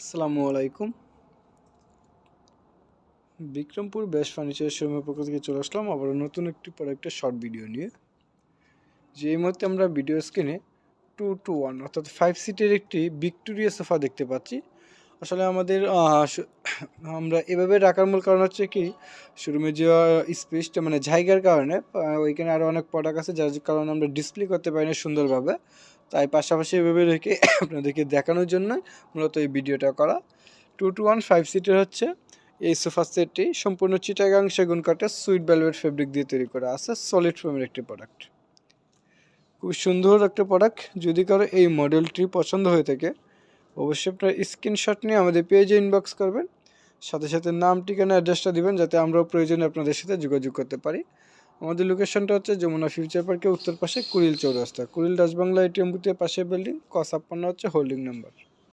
আসসালামু আলাইকুম। Bikrampur best furniture শোরুমের পক্ষ থেকে চলে আসলাম আবার নতুন একটি প্রোডাক্টের শর্ট ভিডিও নিয়ে। যে এই মুহূর্তে আমরা ভিডিও স্ক্রিনে 2-1 অর্থাৎ 5 সিটের একটি ভিক্টোরিয়া সোফা দেখতে পাচ্ছি। আসলে আমাদের আমরা এভাবে রাখার মূল কারণ হচ্ছে কি, শোরুমে যে স্পেসটা মানে জায়গার কারণে ওইখানে আরও অনেক প্রোডাক্ট আছে যার কারণে আমরা ডিসপ্লে করতে পারি না সুন্দরভাবে। তাই পাশাপাশি এভাবে রেখে আপনাদেরকে দেখানোর জন্য মূলত এই ভিডিওটা করা। 2-1 5 সিটের হচ্ছে এই সোফা সেটটি সম্পূর্ণ চিটাগাং সেগুন কাঠের সুইট ভেলভেট ফেব্রিক দিয়ে তৈরি করা আছে। সলিড ফোমের একটি প্রোডাক্ট, খুব সুন্দর একটা প্রোডাক্ট। যদি কারো এই মডেলটি পছন্দ হয়ে থাকে অবশ্যই আপনার স্ক্রিনশট নিয়ে আমাদের পেজে ইনবক্স করবেন, সাথে সাথে নাম, ঠিকানা, অ্যাড্রেসটা দিবেন যাতে আমরাও প্রয়োজনে আপনাদের সাথে যোগাযোগ করতে পারি। আমাদের লোকেশনটা হচ্ছে যমুনা ফিউচার পার্কের উত্তর পাশে কুড়িল চৌরাস্তা, কুড়িল রাজবাংলা এটিএম বুথের পাশে বিল্ডিং, ক 56 হচ্ছে হোল্ডিং নাম্বার।